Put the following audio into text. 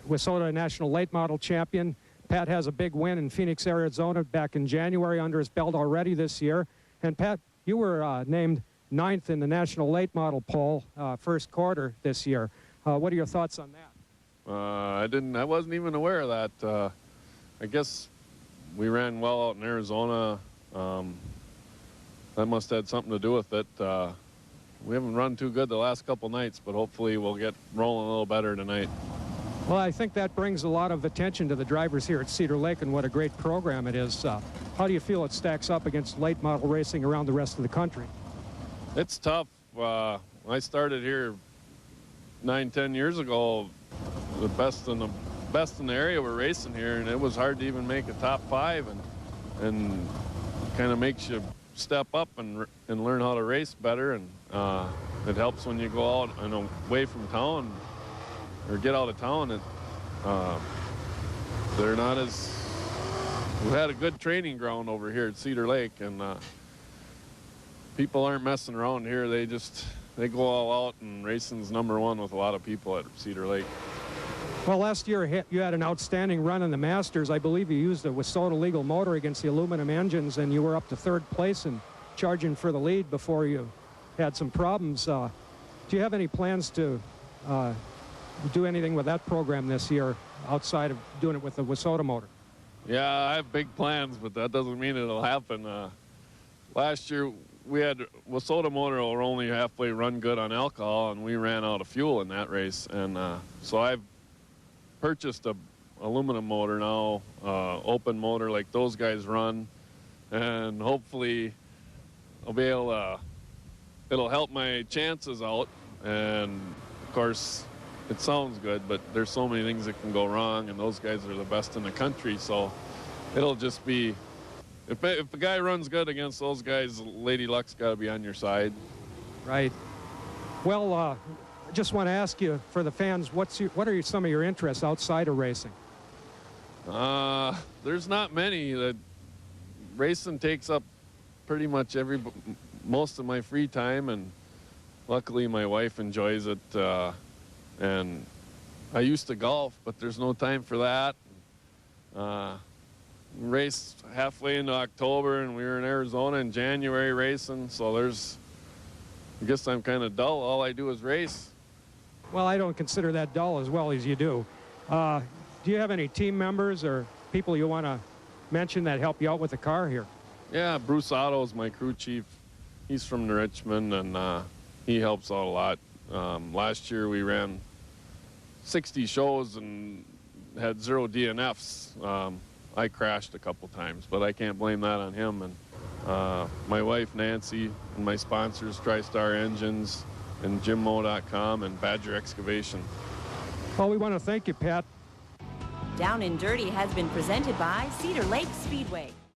Wissota National Late Model Champion. Pat has a big win in Phoenix, Arizona back in January under his belt already this year. And Pat, you were named 9th in the National Late Model poll first quarter this year. What are your thoughts on that? I wasn't even aware of that. I guess we ran well out in Arizona. That must have had something to do with it. We haven't run too good the last couple nights, but hopefully we'll get rolling a little better tonight. Well, I think that brings a lot of attention to the drivers here at Cedar Lake and what a great program it is. How do you feel it stacks up against late model racing around the rest of the country? It's tough. When I started here 9-10 years ago, the best in the area were racing here, and it was hard to even make a top 5, and kind of makes you step up and learn how to race better, and it helps when you go out and away from town or get out of town. They're not as, we had a good training ground over here at Cedar Lake, and people aren't messing around here. They go all out, and racing's #1 with a lot of people at Cedar Lake. Well, last year you had an outstanding run in the Masters. I believe you used a Wissota legal motor against the aluminum engines, and you were up to 3rd place and charging for the lead before you had some problems. Do you have any plans to do anything with that program this year outside of doing it with the Wissota motor? Yeah, I have big plans, but that doesn't mean it'll happen. Last year we had Wissota motor were only halfway run good on alcohol, and we ran out of fuel in that race, and so I've purchased a aluminum motor now, open motor like those guys run, and hopefully I'll be able to, it'll help my chances out. And of course it sounds good, but there's so many things that can go wrong, and those guys are the best in the country, so it'll just be, if a guy runs good against those guys, Lady Luck's got to be on your side. Right. Well, I just want to ask you, for the fans, what are some of your interests outside of racing? There's not many. Racing takes up pretty much most of my free time, and luckily my wife enjoys it. And I used to golf, but there's no time for that. Raced halfway into October, and we were in Arizona in January racing, so I guess I'm kind of dull. All I do is race. Well, I don't consider that dull as well as you do. Do you have any team members or people you want to mention that help you out with the car here? Yeah, Bruce Otto is my crew chief. He's from Richmond, and he helps out a lot. Last year we ran 60 shows and had 0 DNFs. I crashed a couple times, but I can't blame that on him. And my wife Nancy and my sponsors, TriStar Engines and JimMo.com and Badger Excavation. Well, we want to thank you, Pat. Down and Dirty has been presented by Cedar Lake Speedway.